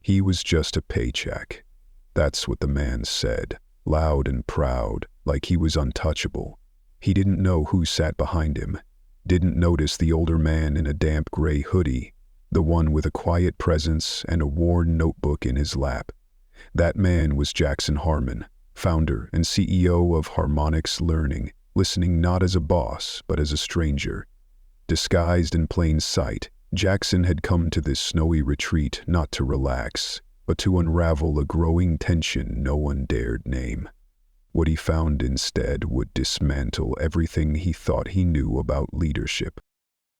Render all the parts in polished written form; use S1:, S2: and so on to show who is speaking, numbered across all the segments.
S1: He was just a paycheck. That's what the man said, loud and proud, like he was untouchable. He didn't know who sat behind him, didn't notice the older man in a damp gray hoodie, the one with a quiet presence and a worn notebook in his lap. That man was Jackson Harmon, founder and CEO of Harmonix Learning, listening not as a boss, but as a stranger. Disguised in plain sight, Jackson had come to this snowy retreat not to relax, but to unravel a growing tension no one dared name. What he found instead would dismantle everything he thought he knew about leadership.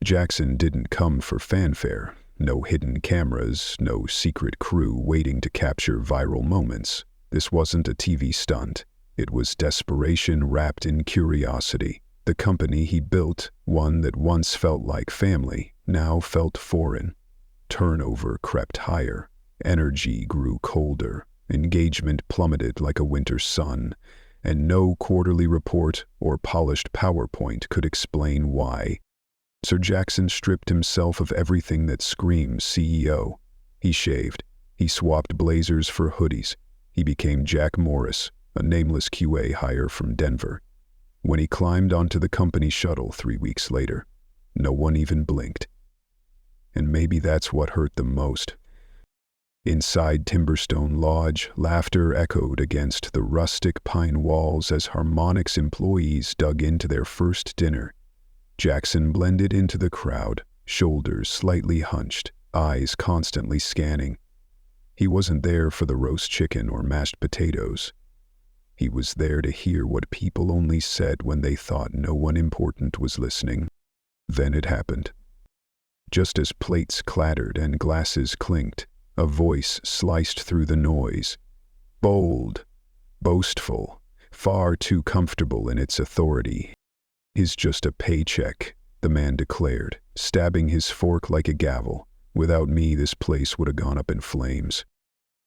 S1: Jackson didn't come for fanfare, no hidden cameras, no secret crew waiting to capture viral moments. This wasn't a TV stunt. It was desperation wrapped in curiosity. The company he built, one that once felt like family, now felt foreign. Turnover crept higher. Energy grew colder. Engagement plummeted like a winter sun. And no quarterly report or polished PowerPoint could explain why. Sir Jackson stripped himself of everything that screams CEO. He shaved. He swapped blazers for hoodies. He became Jack Morris, a nameless QA hire from Denver. When he climbed onto the company shuttle 3 weeks later, no one even blinked. And maybe that's what hurt them most. Inside Timberstone Lodge, laughter echoed against the rustic pine walls as Harmonix employees dug into their first dinner. Jackson blended into the crowd, shoulders slightly hunched, eyes constantly scanning. He wasn't there for the roast chicken or mashed potatoes. He was there to hear what people only said when they thought no one important was listening. Then it happened. Just as plates clattered and glasses clinked, a voice sliced through the noise. Bold, boastful, far too comfortable in its authority. "He's just a paycheck," the man declared, stabbing his fork like a gavel. "Without me, this place would have gone up in flames."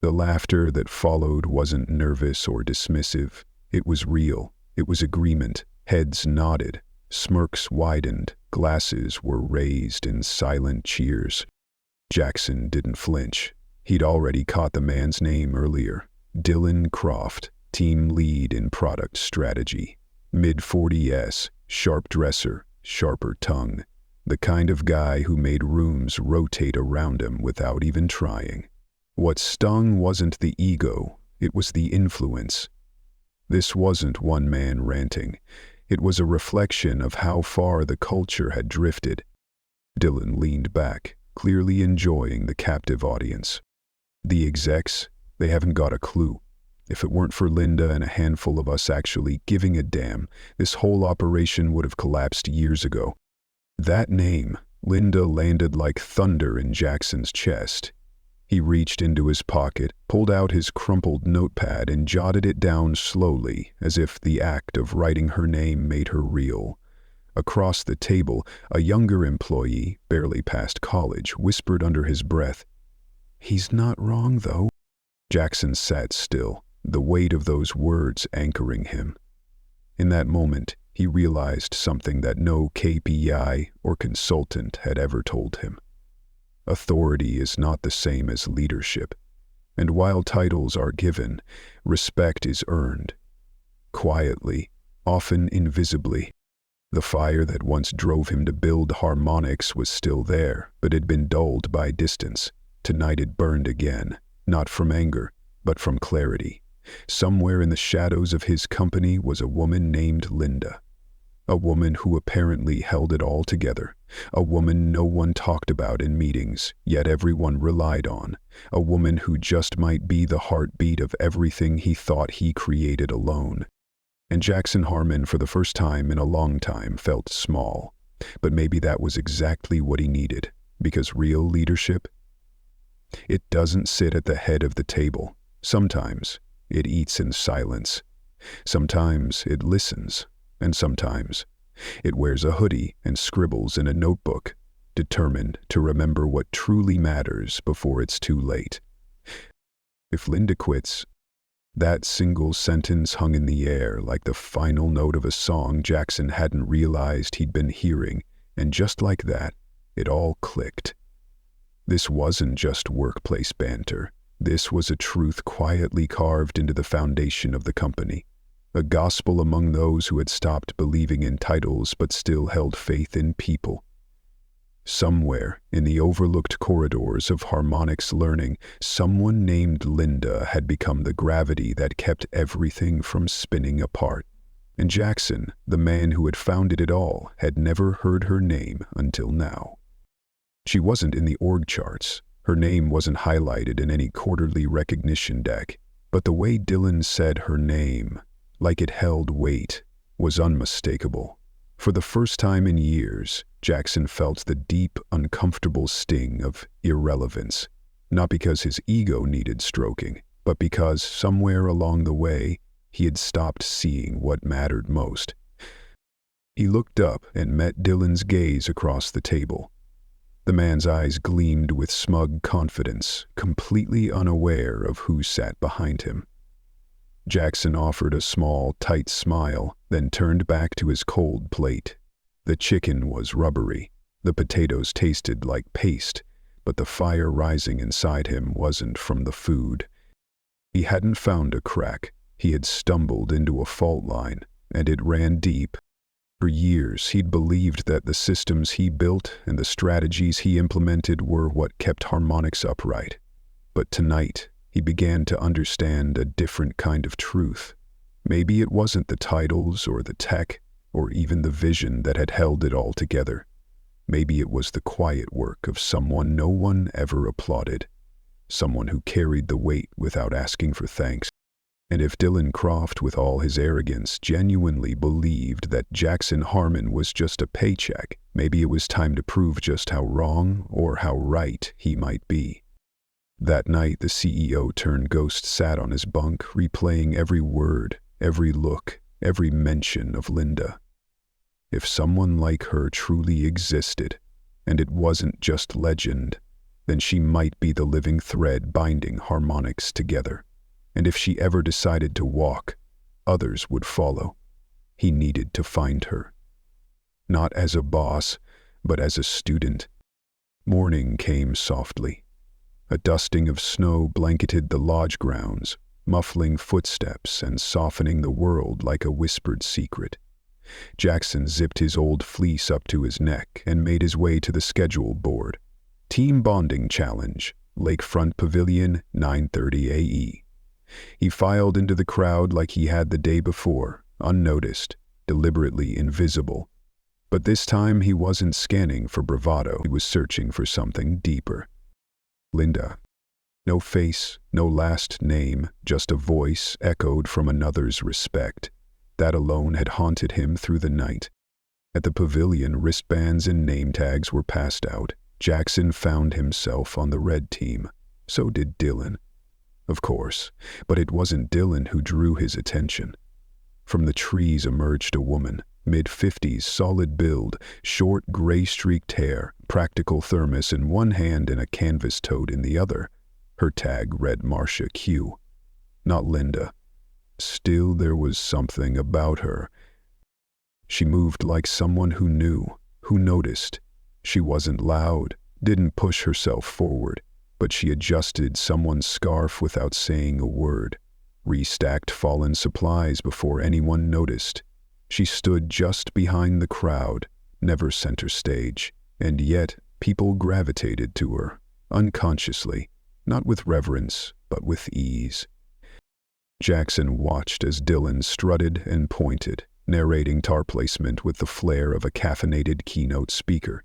S1: The laughter that followed wasn't nervous or dismissive. It was real. It was agreement. Heads nodded. Smirks widened. Glasses were raised in silent cheers. Jackson didn't flinch. He'd already caught the man's name earlier. Dylan Croft, team lead in product strategy. Mid-40s, sharp dresser, sharper tongue. The kind of guy who made rooms rotate around him without even trying. What stung wasn't the ego, it was the influence. This wasn't one man ranting. It was a reflection of how far the culture had drifted. Dylan leaned back, clearly enjoying the captive audience. The execs, they haven't got a clue. If it weren't for Linda and a handful of us actually giving a damn, this whole operation would have collapsed years ago. That name, Linda, landed like thunder in Jackson's chest. He reached into his pocket, pulled out his crumpled notepad and jotted it down slowly, as if the act of writing her name made her real. Across the table, a younger employee, barely past college, whispered under his breath, "He's not wrong, though." Jackson sat still, the weight of those words anchoring him. In that moment, he realized something that no KPI or consultant had ever told him. Authority is not the same as leadership, and while titles are given, respect is earned. Quietly, often invisibly. The fire that once drove him to build Harmonix was still there, but had been dulled by distance. Tonight it burned again, not from anger, but from clarity. Somewhere in the shadows of his company was a woman named Linda. A woman who apparently held it all together. A woman no one talked about in meetings, yet everyone relied on. A woman who just might be the heartbeat of everything he thought he created alone. And Jackson Harmon, for the first time in a long time, felt small. But maybe that was exactly what he needed, because real leadership, it doesn't sit at the head of the table. Sometimes it eats in silence. Sometimes it listens. And sometimes it wears a hoodie and scribbles in a notebook, determined to remember what truly matters before it's too late. If Linda quits, that single sentence hung in the air like the final note of a song Jackson hadn't realized he'd been hearing, and just like that, it all clicked. This wasn't just workplace banter. This was a truth quietly carved into the foundation of the company, a gospel among those who had stopped believing in titles but still held faith in people. Somewhere in the overlooked corridors of Harmonic's learning, someone named Linda had become the gravity that kept everything from spinning apart. And Jackson, the man who had founded it all, had never heard her name until now. She wasn't in the org charts. Her name wasn't highlighted in any quarterly recognition deck. But the way Dylan said her name, like it held weight, was unmistakable. For the first time in years, Jackson felt the deep, uncomfortable sting of irrelevance. Not because his ego needed stroking, but because somewhere along the way, he had stopped seeing what mattered most. He looked up and met Dylan's gaze across the table. The man's eyes gleamed with smug confidence, completely unaware of who sat behind him. Jackson offered a small, tight smile, then turned back to his cold plate. The chicken was rubbery. The potatoes tasted like paste, but the fire rising inside him wasn't from the food. He hadn't found a crack. He had stumbled into a fault line, and it ran deep. For years, he'd believed that the systems he built and the strategies he implemented were what kept Harmonix upright. But tonight, he began to understand a different kind of truth. Maybe it wasn't the titles or the tech or even the vision that had held it all together. Maybe it was the quiet work of someone no one ever applauded, someone who carried the weight without asking for thanks. And if Dylan Croft, with all his arrogance, genuinely believed that Jackson Harmon was just a paycheck, maybe it was time to prove just how wrong or how right he might be. That night, the CEO-turned-ghost sat on his bunk, replaying every word, every look, every mention of Linda. If someone like her truly existed, and it wasn't just legend, then she might be the living thread binding Harmonix together. And if she ever decided to walk, others would follow. He needed to find her. Not as a boss, but as a student. Morning came softly. A dusting of snow blanketed the lodge grounds, muffling footsteps and softening the world like a whispered secret. Jackson zipped his old fleece up to his neck and made his way to the schedule board. Team Bonding Challenge, Lakefront Pavilion, 9:30 AE. He filed into the crowd like he had the day before, unnoticed, deliberately invisible. But this time he wasn't scanning for bravado. He was searching for something deeper. Linda. No face, no last name, just a voice echoed from another's respect. That alone had haunted him through the night. At the pavilion, wristbands and name tags were passed out. Jackson found himself on the red team. So did Dylan. Of course, but it wasn't Dylan who drew his attention. From the trees emerged a woman, mid-50s, solid build, short gray-streaked hair, practical thermos in one hand and a canvas tote in the other. Her tag read Marsha Q. Not Linda. Still, there was something about her. She moved like someone who knew, who noticed. She wasn't loud, didn't push herself forward, but she adjusted someone's scarf without saying a word, restacked fallen supplies before anyone noticed. She stood just behind the crowd, never center stage, and yet people gravitated to her, unconsciously, not with reverence, but with ease. Jackson watched as Dylan strutted and pointed, narrating tar placement with the flair of a caffeinated keynote speaker.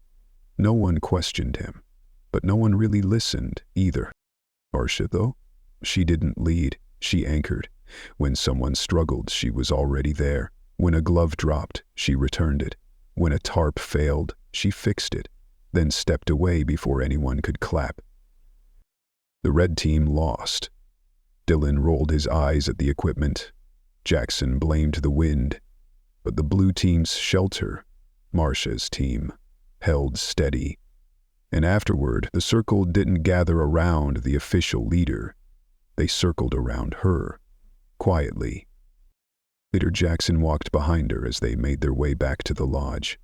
S1: No one questioned him, but no one really listened either. Marsha, though? She didn't lead, she anchored. When someone struggled, she was already there. When a glove dropped, she returned it. When a tarp failed, she fixed it, then stepped away before anyone could clap. The red team lost. Dylan rolled his eyes at the equipment. Jackson blamed the wind. But the blue team's shelter, Marsha's team, held steady. And afterward, the circle didn't gather around the official leader. They circled around her, quietly. Later, Jackson walked behind her as they made their way back to the lodge.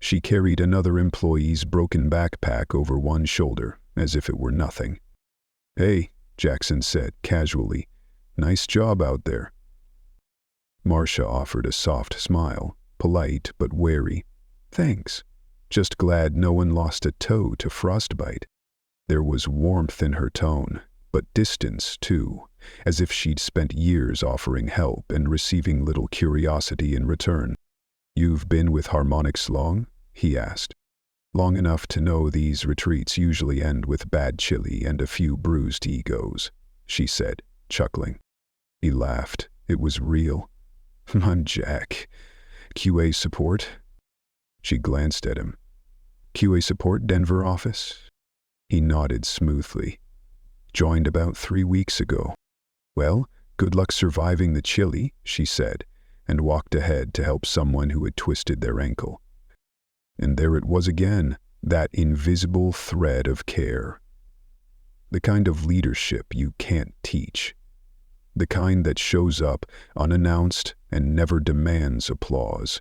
S1: She carried another employee's broken backpack over one shoulder, as if it were nothing. "Hey," Jackson said casually. "Nice job out there." Marsha offered a soft smile, polite but wary. "Thanks. Just glad no one lost a toe to frostbite." There was warmth in her tone, but distance too, as if she'd spent years offering help and receiving little curiosity in return. "You've been with Harmonics long?" he asked. "Long enough to know these retreats usually end with bad chili and a few bruised egos," she said, chuckling. He laughed. It was real. "I'm Jack. QA support?" She glanced at him. "QA support, Denver office?" He nodded smoothly. "Joined about 3 weeks ago." "Well, good luck surviving the chili," she said, and walked ahead to help someone who had twisted their ankle. And there it was again, that invisible thread of care. The kind of leadership you can't teach. The kind that shows up unannounced and never demands applause.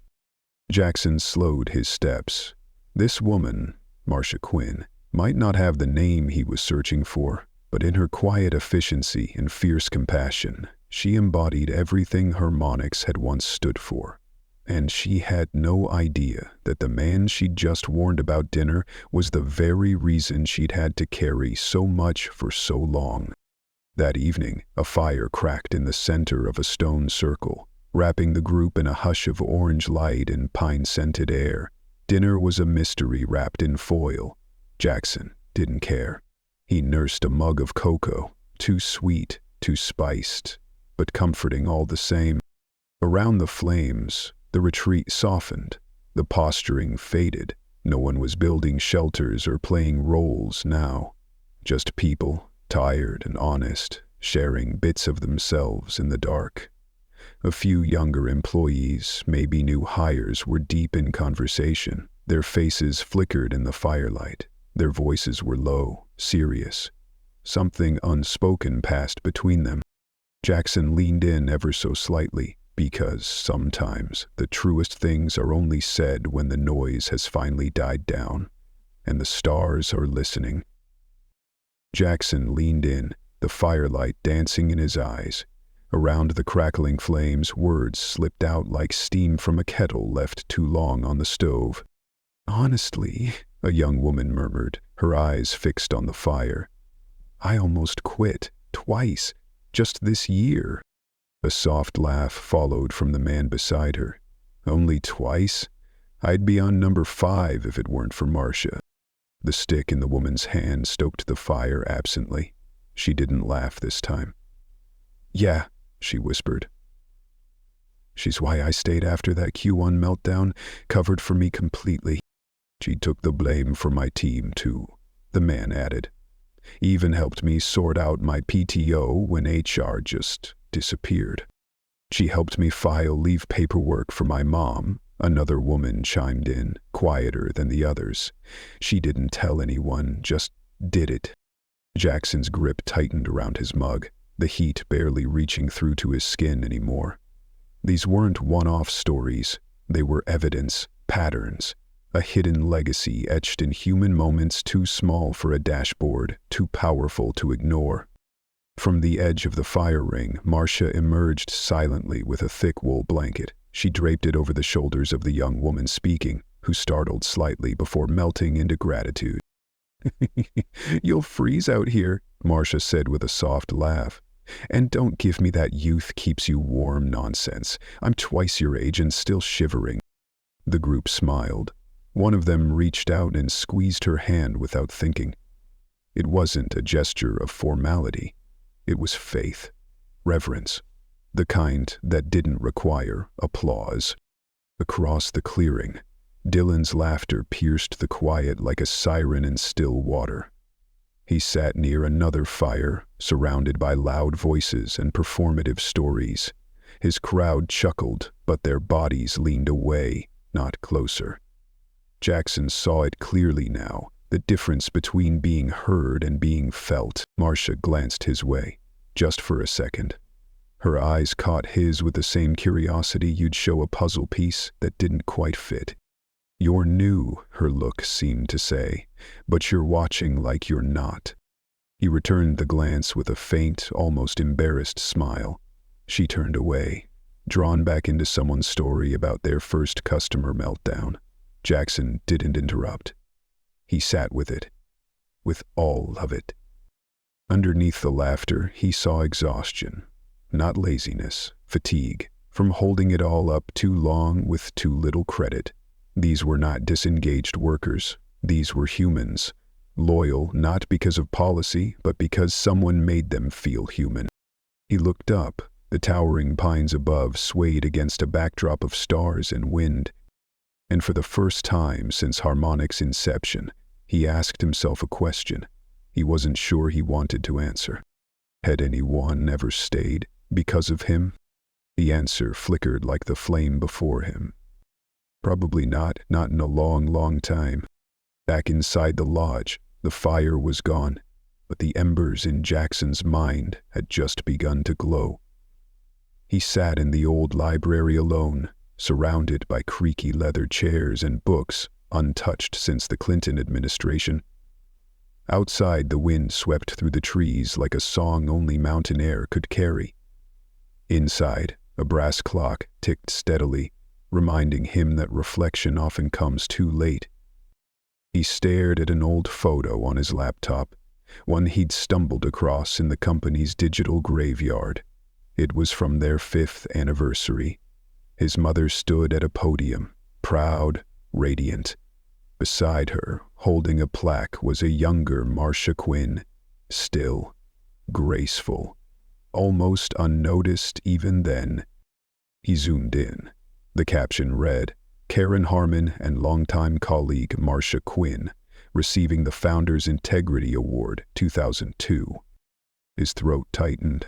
S1: Jackson slowed his steps. This woman, Marsha Quinn, might not have the name he was searching for, but in her quiet efficiency and fierce compassion, she embodied everything Harmonics had once stood for. And she had no idea that the man she'd just warned about dinner was the very reason she'd had to carry so much for so long. That evening, a fire cracked in the center of a stone circle, wrapping the group in a hush of orange light and pine-scented air. Dinner was a mystery wrapped in foil. Jackson didn't care. He nursed a mug of cocoa, too sweet, too spiced, but comforting all the same. Around the flames, the retreat softened. The posturing faded. No one was building shelters or playing roles now. Just people, tired and honest, sharing bits of themselves in the dark. A few younger employees, maybe new hires, were deep in conversation. Their faces flickered in the firelight. Their voices were low, serious. Something unspoken passed between them. Jackson leaned in ever so slightly, because sometimes the truest things are only said when the noise has finally died down, and the stars are listening. Jackson leaned in, the firelight dancing in his eyes. Around the crackling flames, words slipped out like steam from a kettle left too long on the stove. "Honestly," a young woman murmured, her eyes fixed on the fire, "I almost quit, twice, just this year." A soft laugh followed from the man beside her. "Only twice? I'd be on number 5 if it weren't for Marsha." The stick in the woman's hand stoked the fire absently. She didn't laugh this time. "Yeah," she whispered. "She's why I stayed after that Q1 meltdown, covered for me completely. She took the blame for my team, too," the man added. "Even helped me sort out my PTO when HR just disappeared. She helped me file leave paperwork for my mom," another woman chimed in, quieter than the others. "She didn't tell anyone, just did it." Jackson's grip tightened around his mug, the heat barely reaching through to his skin anymore. These weren't one-off stories. They were evidence, patterns, a hidden legacy etched in human moments too small for a dashboard, too powerful to ignore. From the edge of the fire ring, Marsha emerged silently with a thick wool blanket. She draped it over the shoulders of the young woman speaking, who startled slightly before melting into gratitude. "You'll freeze out here," Marsha said with a soft laugh. "And don't give me that youth keeps you warm nonsense. I'm twice your age and still shivering." The group smiled. One of them reached out and squeezed her hand without thinking. It wasn't a gesture of formality. It was faith, reverence, the kind that didn't require applause. Across the clearing, Dylan's laughter pierced the quiet like a siren in still water. He sat near another fire, surrounded by loud voices and performative stories. His crowd chuckled, but their bodies leaned away, not closer. Jackson saw it clearly now, the difference between being heard and being felt. Marsha glanced his way, just for a second. Her eyes caught his with the same curiosity you'd show a puzzle piece that didn't quite fit. "You're new," her look seemed to say, "but you're watching like you're not." He returned the glance with a faint, almost embarrassed smile. She turned away, drawn back into someone's story about their first customer meltdown. Jackson didn't interrupt. He sat with all of it. Underneath the laughter, he saw exhaustion, not laziness, fatigue, from holding it all up too long with too little credit. These were not disengaged workers. These were humans, loyal not because of policy, but because someone made them feel human. He looked up. The towering pines above swayed against a backdrop of stars and wind. And for the first time since Harmonic's inception, he asked himself a question he wasn't sure he wanted to answer. Had anyone ever stayed because of him? The answer flickered like the flame before him. Probably not in a long, long time. Back inside the lodge, the fire was gone, but the embers in Jackson's mind had just begun to glow. He sat in the old library alone, surrounded by creaky leather chairs and books untouched since the Clinton administration. Outside, the wind swept through the trees like a song only mountain air could carry. Inside, a brass clock ticked steadily, reminding him that reflection often comes too late. He stared at an old photo on his laptop, one he'd stumbled across in the company's digital graveyard. It was from their 5th anniversary. His mother stood at a podium, proud, radiant. Beside her, holding a plaque, was a younger Marsha Quinn, still, graceful, almost unnoticed even then. He zoomed in. The caption read, "Karen Harmon and longtime colleague Marsha Quinn, receiving the Founders Integrity Award 2002. His throat tightened.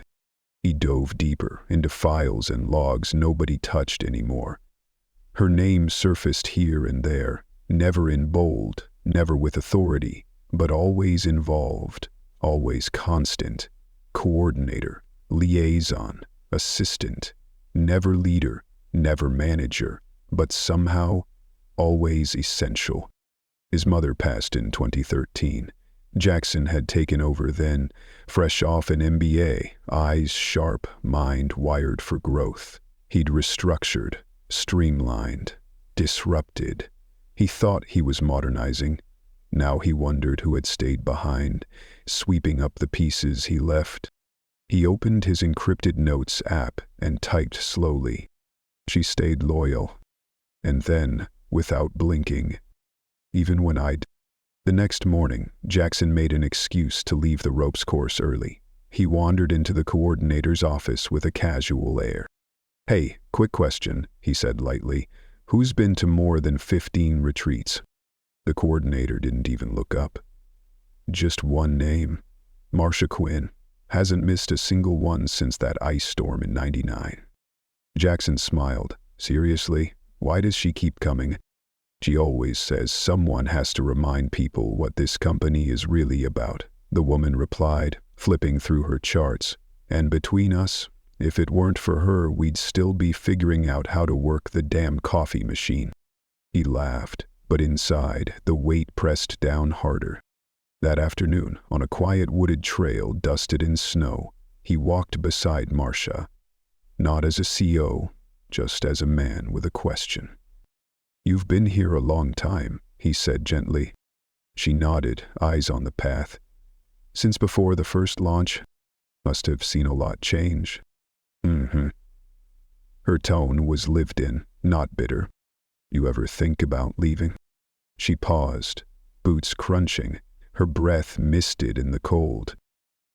S1: He dove deeper into files and logs nobody touched anymore. Her name surfaced here and there, never in bold, never with authority, but always involved, always constant. Coordinator, liaison, assistant, never leader, never manager, but somehow always essential. His mother passed in 2013. Jackson had taken over then, fresh off an MBA, eyes sharp, mind wired for growth. He'd restructured, streamlined, disrupted. He thought he was modernizing. Now he wondered who had stayed behind, sweeping up the pieces he left. He opened his encrypted notes app and typed slowly. She stayed loyal. And then, without blinking, even when The next morning, Jackson made an excuse to leave the ropes course early. He wandered into the coordinator's office with a casual air. "Hey, quick question," he said lightly. "Who's been to more than 15 retreats?" The coordinator didn't even look up. Just one name. Marsha Quinn. Hasn't missed a single one since that ice storm in '99. Jackson smiled. "Seriously? Why does she keep coming?" "She always says someone has to remind people what this company is really about," the woman replied, flipping through her charts. "And between us, if it weren't for her, we'd still be figuring out how to work the damn coffee machine." He laughed, but inside, the weight pressed down harder. That afternoon, on a quiet wooded trail dusted in snow, he walked beside Marsha. Not as a CO, just as a man with a question. "You've been here a long time," he said gently. She nodded, eyes on the path. "Since before the first launch? Must have seen a lot change." Her tone was lived in, not bitter. "You ever think about leaving?" She paused, boots crunching, her breath misted in the cold.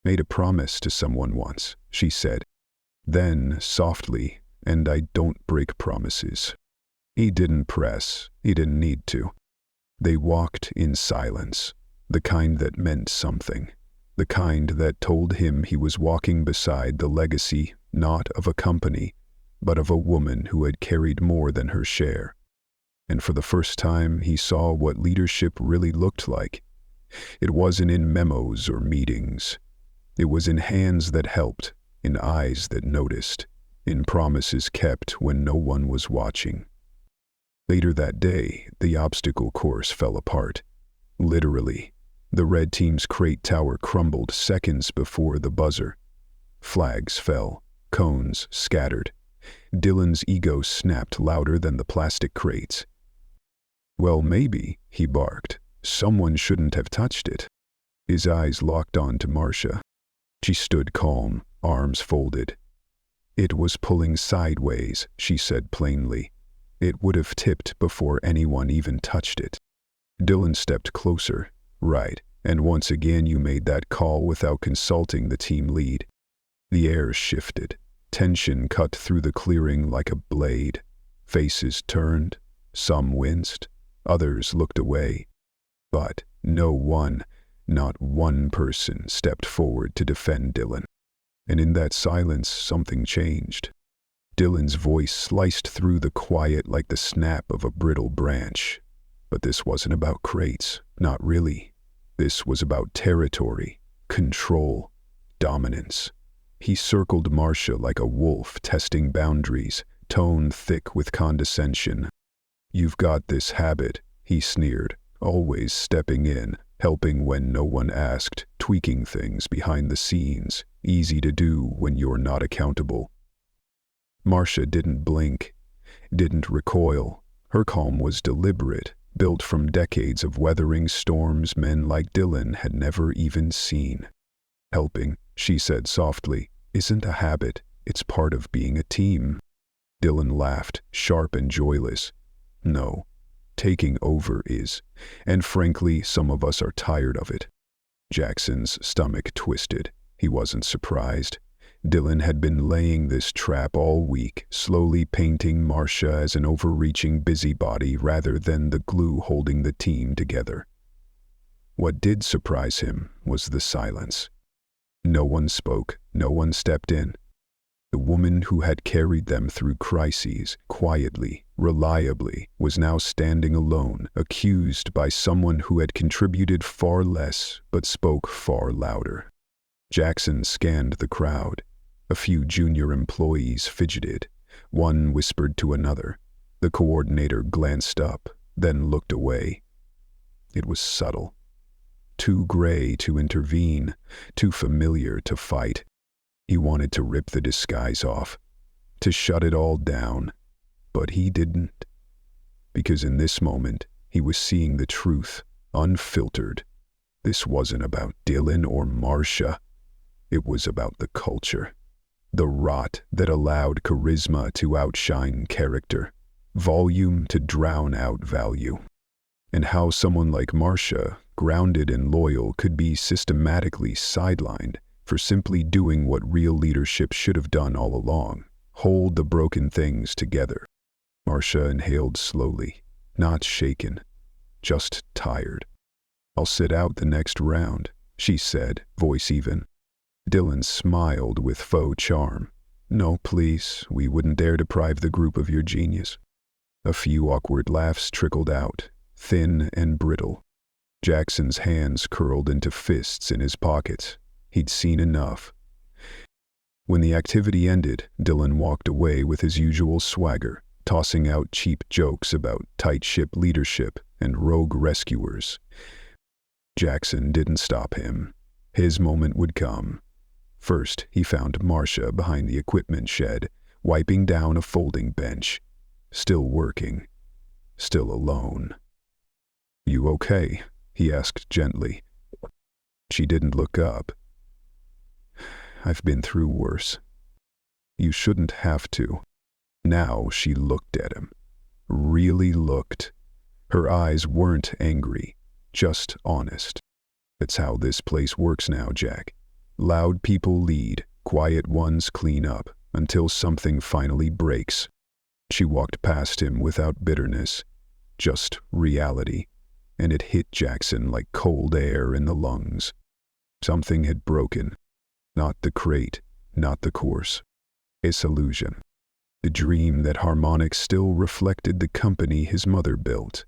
S1: "Made a promise to someone once," she said. Then, softly, "And I don't break promises." He didn't press. He didn't need to. They walked in silence, the kind that meant something, the kind that told him he was walking beside the legacy not of a company, but of a woman who had carried more than her share. And for the first time, he saw what leadership really looked like. It wasn't in memos or meetings. It was in hands that helped, in eyes that noticed, in promises kept when no one was watching. Later that day, the obstacle course fell apart. Literally. The red team's crate tower crumbled seconds before the buzzer. Flags fell, cones scattered. Dylan's ego snapped louder than the plastic crates. "Well, maybe," he barked. "Someone shouldn't have touched it." His eyes locked on to Marsha. She stood calm, arms folded. "It was pulling sideways," she said plainly. "It would have tipped before anyone even touched it." Dylan stepped closer. "Right, and once again you made that call without consulting the team lead." The air shifted. Tension cut through the clearing like a blade. Faces turned. Some winced. Others looked away. But no one, not one person, stepped forward to defend Dylan. And in that silence, something changed. Dylan's voice sliced through the quiet like the snap of a brittle branch. But this wasn't about crates, not really. This was about territory, control, dominance. He circled Marsha like a wolf testing boundaries, tone thick with condescension. "You've got this habit," he sneered, "always stepping in, helping when no one asked, tweaking things behind the scenes, easy to do when you're not accountable." Marsha didn't blink, didn't recoil. Her calm was deliberate, built from decades of weathering storms men like Dylan had never even seen. "Helping," she said softly, "isn't a habit, it's part of being a team." Dylan laughed, sharp and joyless. "No, taking over is, and frankly, some of us are tired of it." Jackson's stomach twisted. He wasn't surprised. Dylan had been laying this trap all week, slowly painting Marsha as an overreaching busybody rather than the glue holding the team together. What did surprise him was the silence. No one spoke, no one stepped in. The woman who had carried them through crises, quietly, reliably, was now standing alone, accused by someone who had contributed far less but spoke far louder. Jackson scanned the crowd. A few junior employees fidgeted. One whispered to another. The coordinator glanced up, then looked away. It was subtle. Too gray to intervene, too familiar to fight. He wanted to rip the disguise off, to shut it all down, but he didn't. Because in this moment, he was seeing the truth, unfiltered. This wasn't about Dylan or Marsha. It was about the culture. The rot that allowed charisma to outshine character, volume to drown out value. And how someone like Marsha, grounded and loyal, could be systematically sidelined for simply doing what real leadership should have done all along, hold the broken things together. Marsha inhaled slowly, not shaken, just tired. "I'll sit out the next round," she said, voice even. Dylan smiled with faux charm. "No, please, we wouldn't dare deprive the group of your genius." A few awkward laughs trickled out, thin and brittle. Jackson's hands curled into fists in his pockets. He'd seen enough. When the activity ended, Dylan walked away with his usual swagger, tossing out cheap jokes about tight ship leadership and rogue rescuers. Jackson didn't stop him. His moment would come. First, he found Marsha behind the equipment shed, wiping down a folding bench. Still working. Still alone. "You okay?" he asked gently. She didn't look up. "I've been through worse." "You shouldn't have to." Now she looked at him. Really looked. Her eyes weren't angry, just honest. "That's how this place works now, Jack. Loud people lead, quiet ones clean up, until something finally breaks." She walked past him without bitterness, just reality, and it hit Jackson like cold air in the lungs. Something had broken. Not the crate, not the course. His illusion. The dream that Harmonic still reflected the company his mother built,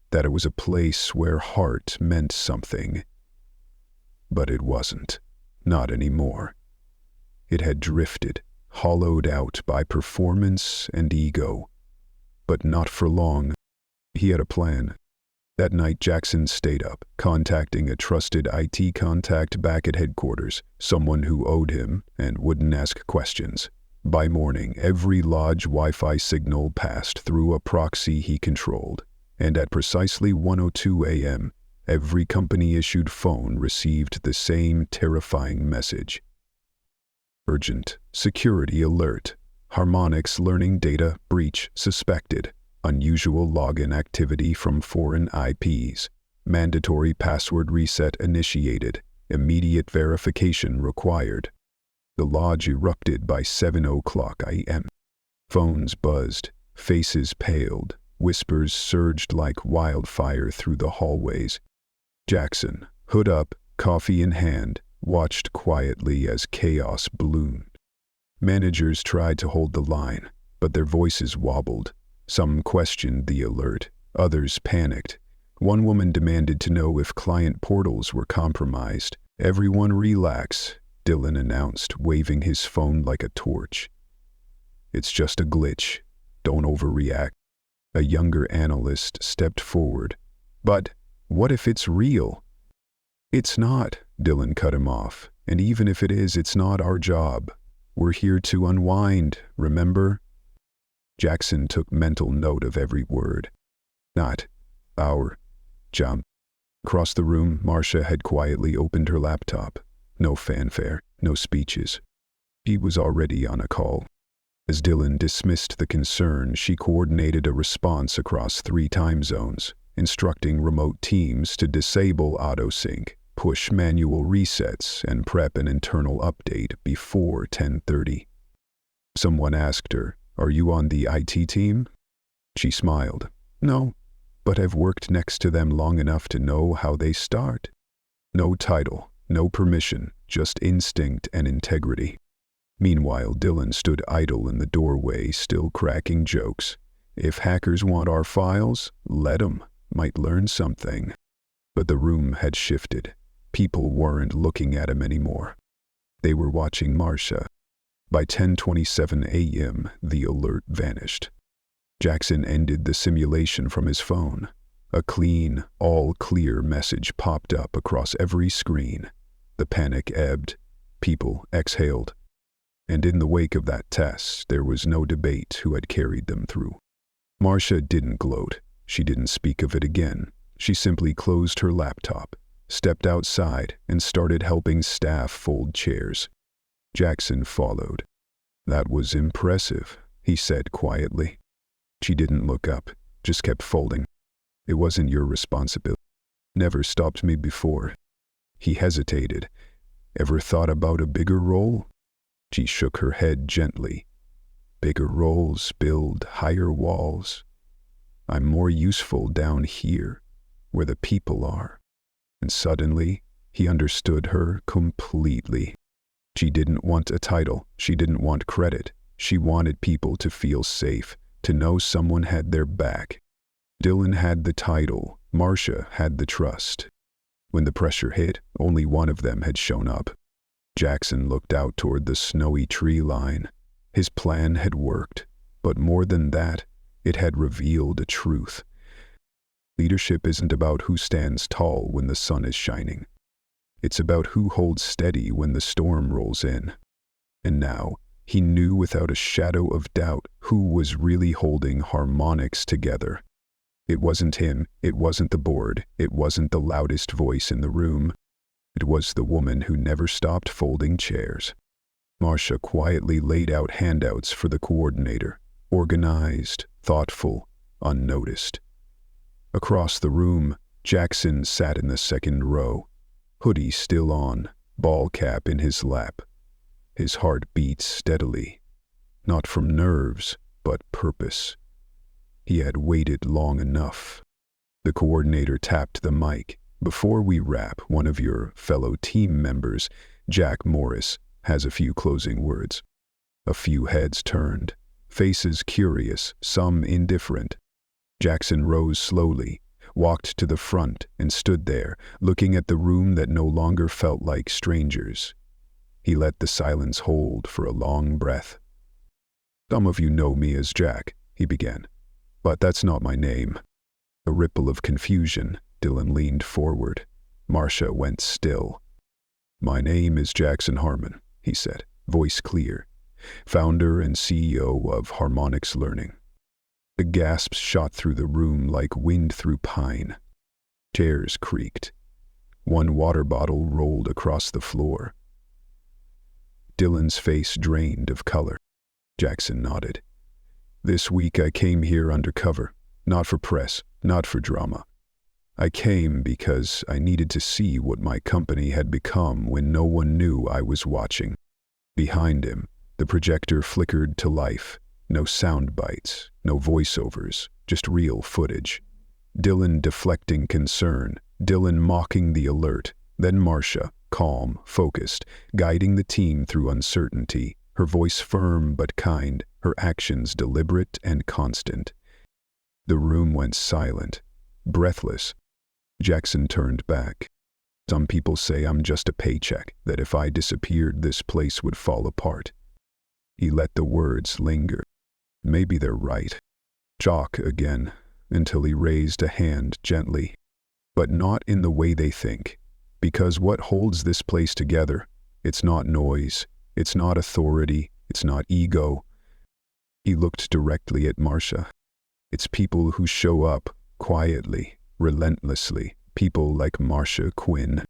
S1: that it was a place where heart meant something. But it wasn't. Not anymore. It had drifted, hollowed out by performance and ego. But not for long. He had a plan. That night, Jackson stayed up, contacting a trusted IT contact back at headquarters, someone who owed him and wouldn't ask questions. By morning, every lodge Wi-Fi signal passed through a proxy he controlled, and at precisely 1:02 a.m., every company-issued phone received the same terrifying message. Urgent. Security alert. Harmonix learning data breach suspected. Unusual login activity from foreign IPs. Mandatory password reset initiated. Immediate verification required. The lodge erupted by 7:00 a.m. Phones buzzed. Faces paled. Whispers surged like wildfire through the hallways. Jackson, hood up, coffee in hand, watched quietly as chaos bloomed. Managers tried to hold the line, but their voices wobbled. Some questioned the alert, others panicked. One woman demanded to know if client portals were compromised. "Everyone relax," Dylan announced, waving his phone like a torch. "It's just a glitch. Don't overreact." A younger analyst stepped forward. "But what if it's real?" "It's not," Dylan cut him off. "And even if it is, it's not our job. We're here to unwind, remember?" Jackson took mental note of every word. "Not our job." Across the room, Marsha had quietly opened her laptop. No fanfare, no speeches. She was already on a call. As Dylan dismissed the concern, she coordinated a response across 3 time zones, instructing remote teams to disable autosync, push manual resets, and prep an internal update before 10:30. Someone asked her, "Are you on the IT team?" She smiled. "No, but I've worked next to them long enough to know how they start." No title, no permission, just instinct and integrity. Meanwhile, Dylan stood idle in the doorway, still cracking jokes. "If hackers want our files, let 'em. Might learn something." But the room had shifted. People weren't looking at him anymore. They were watching Marsha. By 10:27 a.m., the alert vanished. Jackson ended the simulation from his phone. A clean, all-clear message popped up across every screen. The panic ebbed. People exhaled. And in the wake of that test, there was no debate who had carried them through. Marsha didn't gloat. She didn't speak of it again. She simply closed her laptop, stepped outside, and started helping staff fold chairs. Jackson followed. "That was impressive," he said quietly. She didn't look up, just kept folding. "It wasn't your responsibility. Never stopped me before." He hesitated. "Ever thought about a bigger role?" She shook her head gently. "Bigger roles build higher walls. I'm more useful down here, where the people are." And suddenly, he understood her completely. She didn't want a title. She didn't want credit. She wanted people to feel safe, to know someone had their back. Dylan had the title. Marsha had the trust. When the pressure hit, only one of them had shown up. Jackson looked out toward the snowy tree line. His plan had worked, but more than that, it had revealed a truth. Leadership isn't about who stands tall when the sun is shining. It's about who holds steady when the storm rolls in. And now, he knew without a shadow of doubt who was really holding Harmonix together. It wasn't him, it wasn't the board, it wasn't the loudest voice in the room. It was the woman who never stopped folding chairs. Marsha quietly laid out handouts for the coordinator, organized, thoughtful, unnoticed. Across the room, Jackson sat in the second row, hoodie still on, ball cap in his lap. His heart beat steadily, not from nerves, but purpose. He had waited long enough. The coordinator tapped the mic. "Before we wrap, one of your fellow team members, Jack Morris, has a few closing words." A few heads turned, faces curious, some indifferent. Jackson rose slowly, walked to the front, and stood there, looking at the room that no longer felt like strangers. He let the silence hold for a long breath. "Some of you know me as Jack," he began, "but that's not my name. A ripple of confusion. Dylan leaned forward. Marsha went still. "My name is Jackson Harmon," he said, voice clear. "Founder and CEO of Harmonics Learning." The gasps shot through the room like wind through pine. Chairs creaked. One water bottle rolled across the floor. Dylan's face drained of color. Jackson nodded. "This week I came here undercover, not for press, not for drama. I came because I needed to see what my company had become when no one knew I was watching." Behind him, the projector flickered to life. No sound bites, no voiceovers, just real footage. Dylan deflecting concern, Dylan mocking the alert, then Marsha, calm, focused, guiding the team through uncertainty, her voice firm but kind, her actions deliberate and constant. The room went silent, breathless. Jackson turned back. "Some people say I'm just a paycheck, that if I disappeared this place would fall apart." He let the words linger. Maybe they're right. Chalk again, until he raised a hand gently. "But not in the way they think. Because what holds this place together, it's not noise, it's not authority, it's not ego." He looked directly at Marsha. "It's people who show up, quietly, relentlessly, people like Marsha Quinn."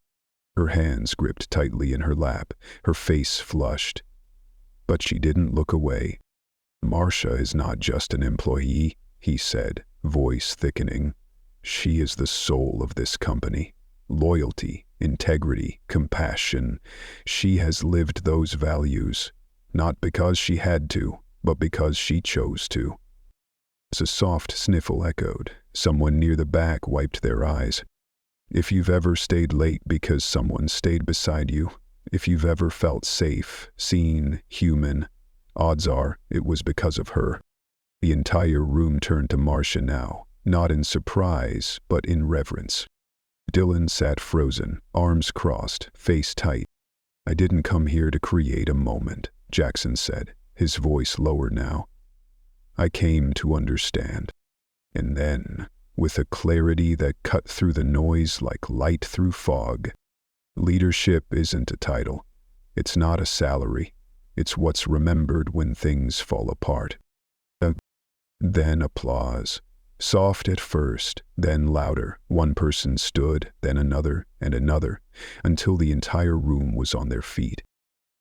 S1: Her hands gripped tightly in her lap, her face flushed. But she didn't look away. "Marsha is not just an employee," he said, voice thickening. "She is the soul of this company. Loyalty, integrity, compassion. She has lived those values, not because she had to, but because she chose to." As a soft sniffle echoed, someone near the back wiped their eyes. "If you've ever stayed late because someone stayed beside you, if you've ever felt safe, seen, human, odds are it was because of her." The entire room turned to Marsha now, not in surprise, but in reverence. Dylan sat frozen, arms crossed, face tight. "I didn't come here to create a moment," Jackson said, his voice lower now. "I came to understand." And then, with a clarity that cut through the noise like light through fog, "Leadership isn't a title. It's not a salary. It's what's remembered when things fall apart." Then applause. Soft at first, then louder. One person stood, then another, and another, until the entire room was on their feet.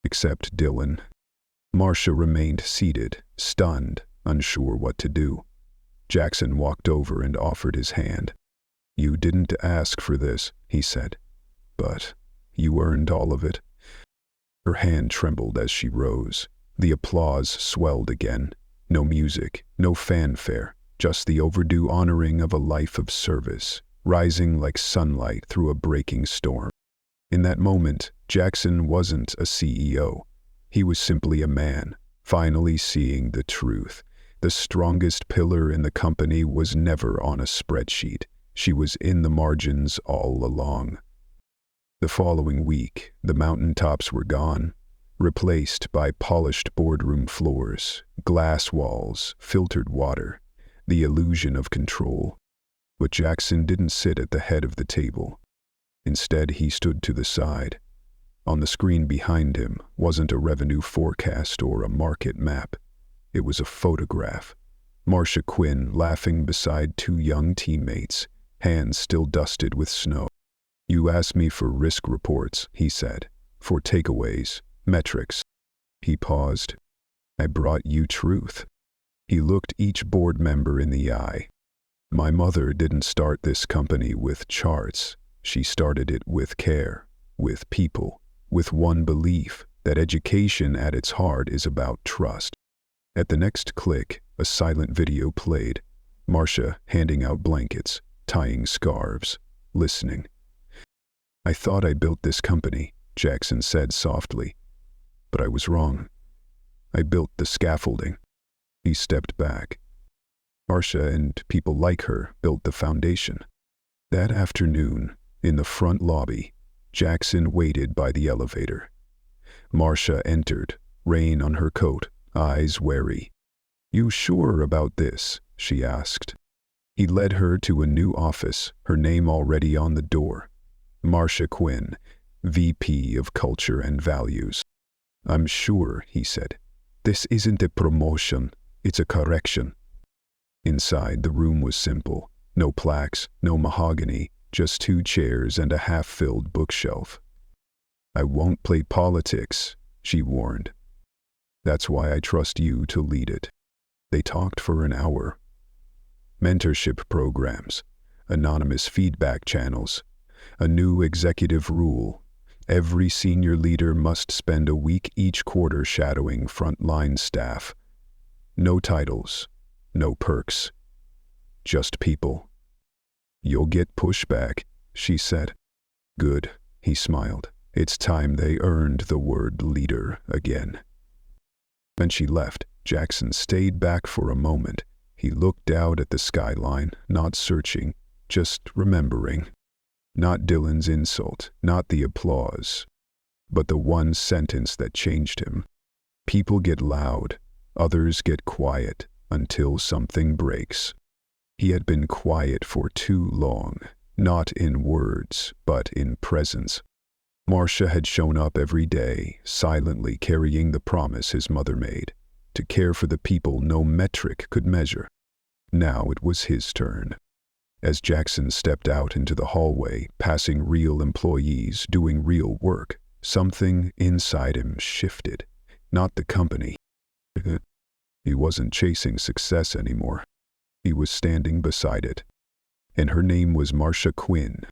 S1: Except Dylan. Marsha remained seated, stunned, unsure what to do. Jackson walked over and offered his hand. "You didn't ask for this," he said, "but you earned all of it." Her hand trembled as she rose. The applause swelled again. No music, no fanfare, just the overdue honoring of a life of service, rising like sunlight through a breaking storm. In that moment, Jackson wasn't a CEO. He was simply a man, finally seeing the truth. The strongest pillar in the company was never on a spreadsheet. She was in the margins all along. The following week, the mountaintops were gone, replaced by polished boardroom floors, glass walls, filtered water, the illusion of control. But Jackson didn't sit at the head of the table. Instead, he stood to the side. On the screen behind him wasn't a revenue forecast or a market map. It was a photograph. Marsha Quinn laughing beside two young teammates, hands still dusted with snow. "You asked me for risk reports," he said, "for takeaways, metrics." He paused. "I brought you truth." He looked each board member in the eye. "My mother didn't start this company with charts. She started it with care, with people, with one belief that education at its heart is about trust." At the next click, a silent video played. Marsha handing out blankets, tying scarves, listening. "I thought I built this company," Jackson said softly. "But I was wrong. I built the scaffolding." He stepped back. Marsha and people like her built the foundation. That afternoon, in the front lobby, Jackson waited by the elevator. Marsha entered, rain on her coat, eyes wary. "You sure about this?" she asked. He led her to a new office, her name already on the door. Marsha Quinn, VP of Culture and Values. "I'm sure," he said. "This isn't a promotion, it's a correction." Inside, the room was simple. No plaques, no mahogany, just 2 chairs and a half-filled bookshelf. "I won't play politics," she warned. "That's why I trust you to lead it." They talked for an hour. Mentorship programs, anonymous feedback channels, a new executive rule. Every senior leader must spend a week each quarter shadowing frontline staff. No titles, no perks, just people. "You'll get pushback," she said. "Good," he smiled. "It's time they earned the word leader again." When she left, Jackson stayed back for a moment. He looked out at the skyline, not searching, just remembering. Not Dylan's insult, not the applause, but the one sentence that changed him. People get loud, others get quiet, until something breaks. He had been quiet for too long, not in words, but in presence. Marsha had shown up every day, silently carrying the promise his mother made, to care for the people no metric could measure. Now it was his turn. As Jackson stepped out into the hallway, passing real employees doing real work, something inside him shifted. Not the company. He wasn't chasing success anymore. He was standing beside it. And her name was Marsha Quinn,